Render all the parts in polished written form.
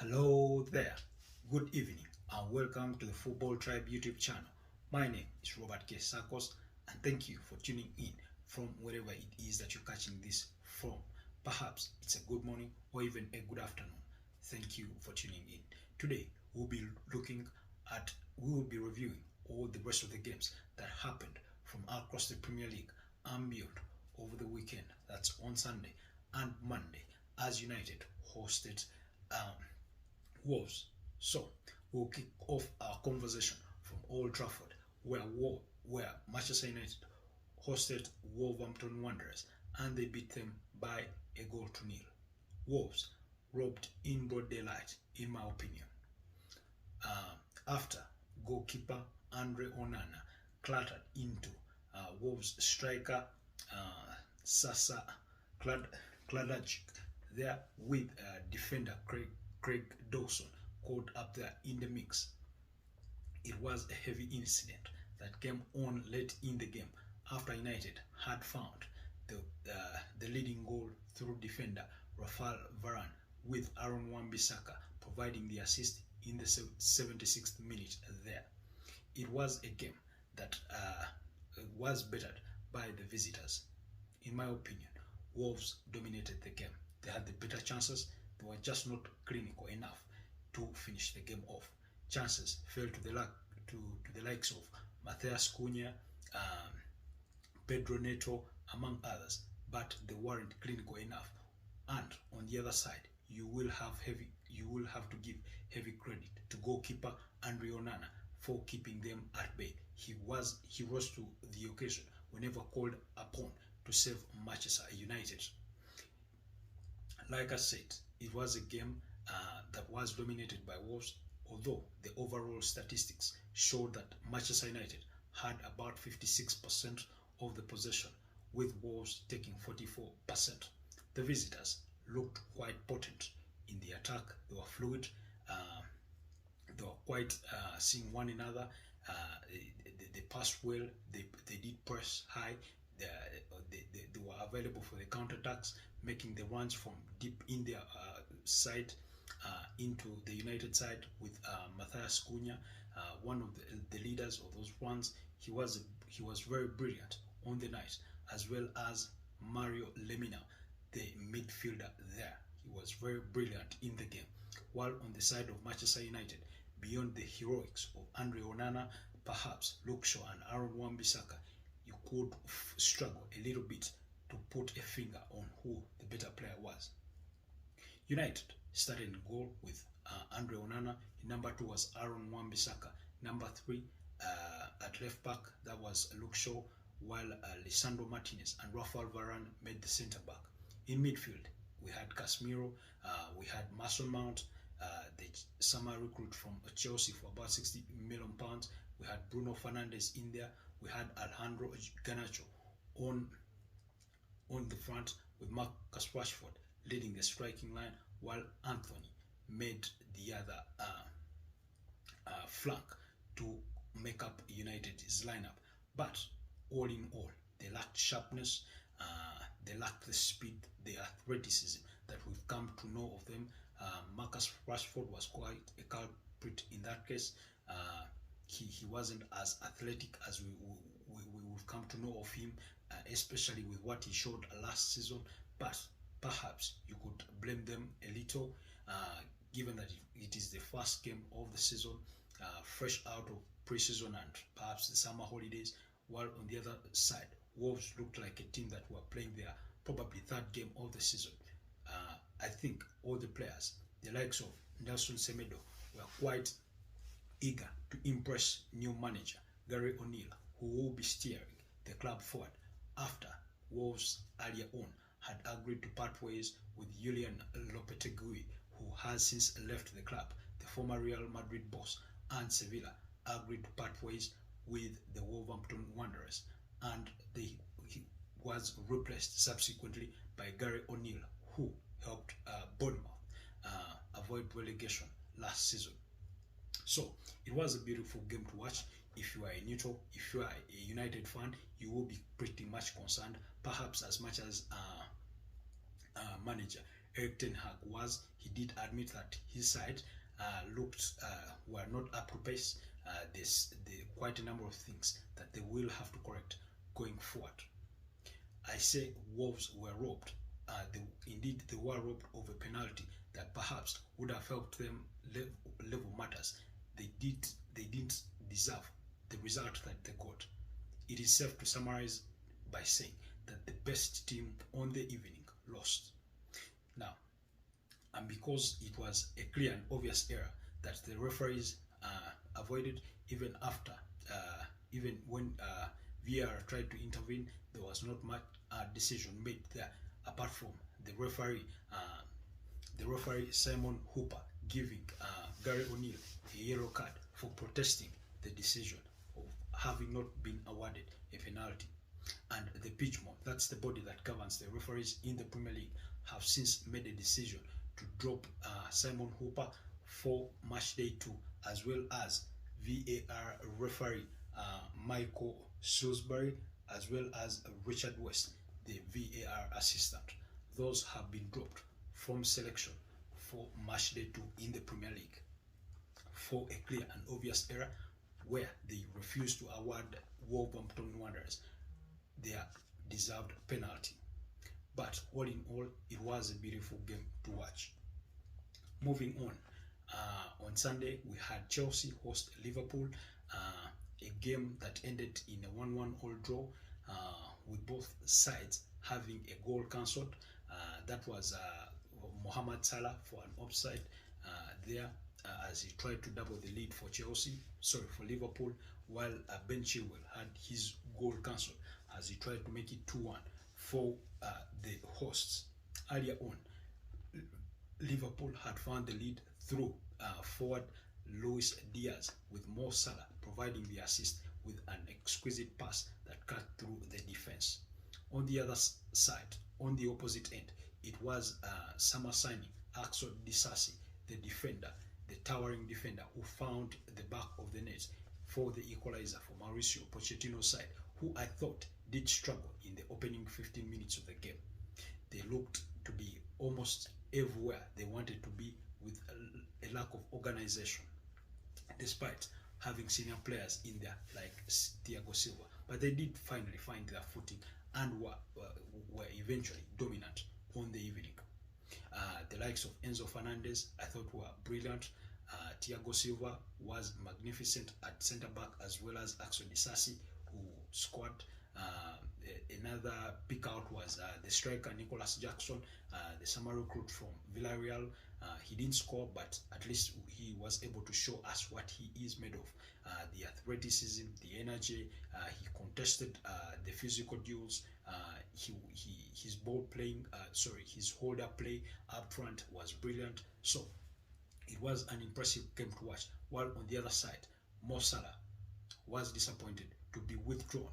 Hello there, good evening, and welcome to the Football Tribe YouTube channel. My name is Robert K. Sarkos, and thank you for tuning in from wherever it is that you're catching this from. Perhaps it's a good morning or even a good afternoon. Thank you for tuning in. Today we will be reviewing all the rest of the games that happened from across the Premier League and beyond over the weekend. That's on Sunday and Monday, as United hosted Wolves. So we'll kick off our conversation from Old Trafford, where Manchester United hosted Wolverhampton Wanderers and they beat them by a goal to nil. Wolves robbed in broad daylight, in my opinion, after goalkeeper Andre Onana clattered into Wolves striker Sasa Kladajic there with defender Craig Dawson caught up there in the mix. It was a heavy incident that came on late in the game after United had found the leading goal through defender Rafael Varane, with Aaron Wan-Bissaka providing the assist in the 76th minute there. It was a game that was bettered by the visitors. In my opinion, Wolves dominated the game. They had the better chances. They were just not clinical enough to finish the game off. Chances fell to the likes of Matheus Cunha, Pedro Neto, among others, but they weren't clinical enough. And on the other side, you will have to give heavy credit to goalkeeper Andre Onana for keeping them at bay. He rose to the occasion whenever called upon to save Manchester United. Like I said, it was a game that was dominated by Wolves, although the overall statistics showed that Manchester United had about 56% of the possession, with Wolves taking 44%. The visitors looked quite potent in the attack. They were fluid. They were quite seeing one another. They passed well. They did press high. They were available for the counterattacks, making the runs from deep in their side into the United side, with Matheus Cunha, one of the leaders of those runs. He was very brilliant on the night, as well as Mario Lemina, the midfielder there. He was very brilliant in the game. While on the side of Manchester United, beyond the heroics of Andre Onana, perhaps Luke Shaw and Aaron Wan-Bissaka, you could struggle a little bit to put a finger on who the better player was. United started in goal with Andre Onana. Number 2 was Aaron Wan-Bissaka. Number 3 at left back, that was Luke Shaw, while Lisandro Martinez and Rafael Varane made the centre back. In midfield, we had Casemiro, we had Mason Mount, the summer recruit from Chelsea for about £60 million. We had Bruno Fernandes in there. We had Alejandro Garnacho on the front, with Marcus Rashford leading the striking line, while Anthony made the other flank to make up United's lineup. But all in all, they lacked sharpness, they lacked the speed, the athleticism that we've come to know of them. Marcus Rashford was quite a culprit in that case. He wasn't as athletic as we've come to know of him, especially with what he showed last season. But perhaps you could blame them a little, given that it is the first game of the season, fresh out of pre-season and perhaps the summer holidays. While on the other side, Wolves looked like a team that were playing their probably third game of the season. I think all the players, the likes of Nelson Semedo, were quite eager to impress new manager Gary O'Neill, who will be steering the club forward after Wolves earlier on had agreed to part ways with Julian Lopetegui, who has since left the club. The former Real Madrid boss and Sevilla agreed to part ways with the Wolverhampton Wanderers, and he was replaced subsequently by Gary O'Neill, who helped Bournemouth avoid relegation last season. So it was a beautiful game to watch. If you are a neutral, if you are a United fan, you will be pretty much concerned, perhaps as much as manager Erik ten Hag was, he did admit that his side were not up to pace. There's quite a number of things that they will have to going forward. I say Wolves were robbed. Indeed, they were robbed of a penalty that perhaps would have helped them level matters. They didn't deserve the result that they got. It is safe to summarize by saying that the best team on the evening lost. Now, and because it was a clear and obvious error that the referees avoided, even when VAR tried to intervene, there was not much decision made there, apart from the referee Simon Hooper giving Gary O'Neill a yellow card for protesting the decision of having not been awarded a penalty. And the PGMOL, that's the body that governs the referees in the Premier League, have since made a decision to drop Simon Hooper for match day 2, as well as VAR referee Michael Salisbury, as well as Richard West, the VAR assistant. Those have been dropped from selection for match day 2 in the Premier League for a clear and obvious error where they refused to award Wolverhampton Wanderers their deserved penalty. But all in all, it was a beautiful game to watch. Moving on Sunday we had Chelsea host Liverpool, a game that ended in a 1-1 all draw, with both sides having a goal cancelled. That was Mohamed Salah for an offside there, as he tried to double the lead for Liverpool, while Ben Chilwell had his goal cancelled as he tried to make it 2-1 for the hosts. Earlier on, Liverpool had found the lead through forward Luis Diaz, with Mo Salah providing the assist with an exquisite pass that cut through the defense. On the other side, on the opposite end, it was summer signing Axel Disasi, the defender, the towering defender, who found the back of the net for the equalizer for Mauricio Pochettino's side, who I thought did struggle in the opening 15 minutes of the game. They looked to be almost everywhere they wanted to be, with a lack of organization, despite having senior players in there like Thiago Silva. But they did finally find their footing and were eventually dominant on the evening. The likes of Enzo Fernandez, I thought, were brilliant. Thiago Silva was magnificent at centre back, as well as Axel Disasi, who scored. Another pick out was the striker Nicolas Jackson, the summer recruit from Villarreal. He didn't score, but at least he was able to show us what he is made of. The athleticism, the energy, he contested the physical duels. His ball playing, his holder play up front was brilliant. So it was an impressive game to watch. While on the other side, Mo Salah was disappointed to be withdrawn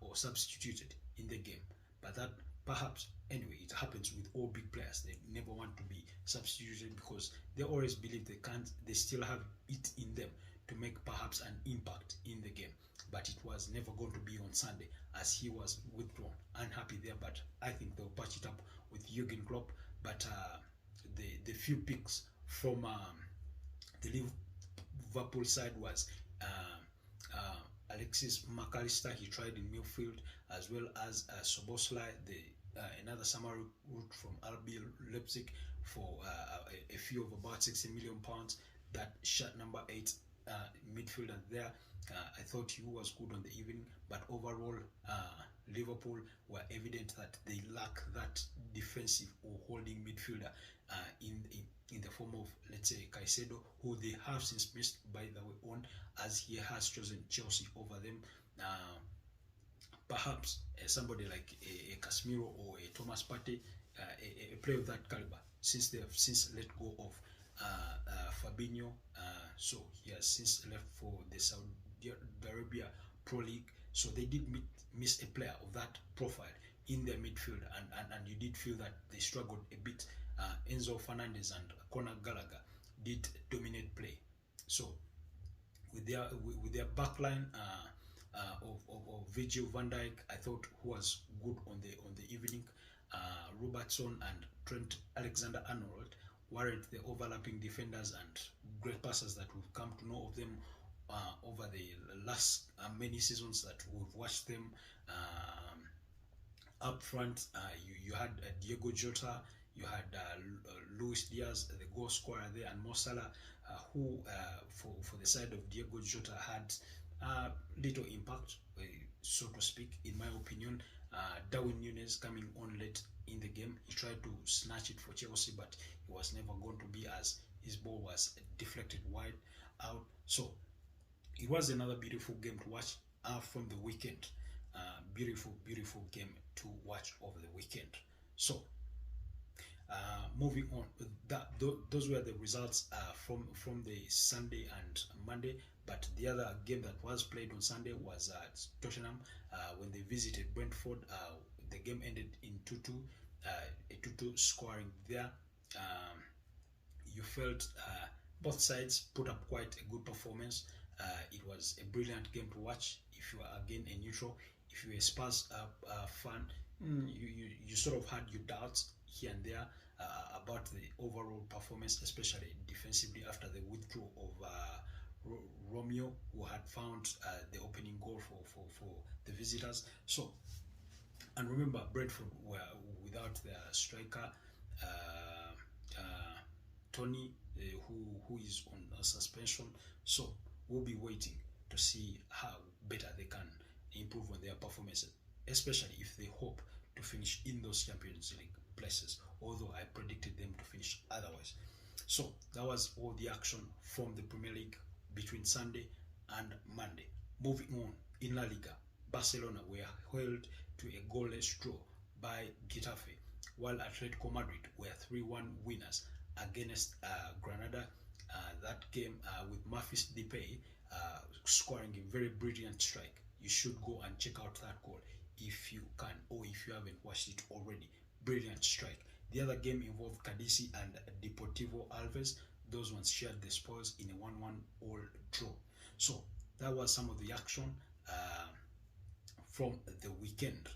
or substituted in the game. But that perhaps, anyway, it happens with all big players. They never want to be substituted because they always believe they still have it in them to make perhaps an impact in the game. But it was never going to be on Sunday, as he was withdrawn. Unhappy there, but I think they'll patch it up with Jurgen Klopp. But the few picks from the Liverpool side was Alexis McAllister. He tried in midfield, as well as Soboslai, another summer route from RB Leipzig, for a fee of about £60 million. That shot number 8 midfielder there. I thought he was good on the evening, but overall Liverpool were evident that they lack that defensive or holding midfielder in the form of, let's say, Caicedo, who they have since missed, by the way, on, as he has chosen Chelsea over them. Perhaps somebody like a Casemiro or a Thomas Partey, a player of that caliber, since they have since let go of Fabinho, so he has since left for the Saudi Arabia Pro League. So they did miss a player of that profile in their midfield, and you did feel that they struggled a bit. Enzo Fernandez and Conor Gallagher did dominate play. So with their backline of Virgil van Dijk, I thought, who was good on the evening. Robertson and Trent Alexander-Arnold weren't the overlapping defenders and great passers that we've come to know of them over the last many seasons that we've watched them. Up front, you had Diego Jota, you had Luis Diaz, the goal scorer there, and Mo Salah, who for the side of Diego Jota had little impact, so to speak, in my opinion. Darwin Núñez coming on late in the game, he tried to snatch it for Chelsea, but it was never going to be, as his ball was deflected wide out. So it was another beautiful game to watch from the weekend. Beautiful game to watch over the weekend. So moving on, those were the results from the Sunday and Monday. But the other game that was played on Sunday was Tottenham when they visited Brentford. The game ended in 2-2, a 2-2 scoring there. You felt both sides put up quite a good performance. It was a brilliant game to watch. If you are again a neutral, if you're a Spurs fan, you sort of had your doubts here and there about the overall performance, especially defensively after the withdrawal of Romeo, who had found the opening goal for the visitors. So, and remember, Brentford were without their striker Tony, who is on a suspension. So we'll be waiting to see how better they can improve on their performances, especially if they hope to finish in those Champions League places, although I predicted them to finish otherwise. So that was all the action from the Premier League between Sunday and Monday. Moving on, in La Liga, Barcelona were held to a goalless draw by Getafe, while Atletico Madrid were 3-1 winners against Granada. That game with Memphis Depay scoring a very brilliant strike. You should go and check out that goal if you can, or if you haven't watched it already. Brilliant strike. The other game involved Cadiz and Deportivo Alves. Those ones shared the spoils in a 1-1 all draw. So that was some of the action from the weekend.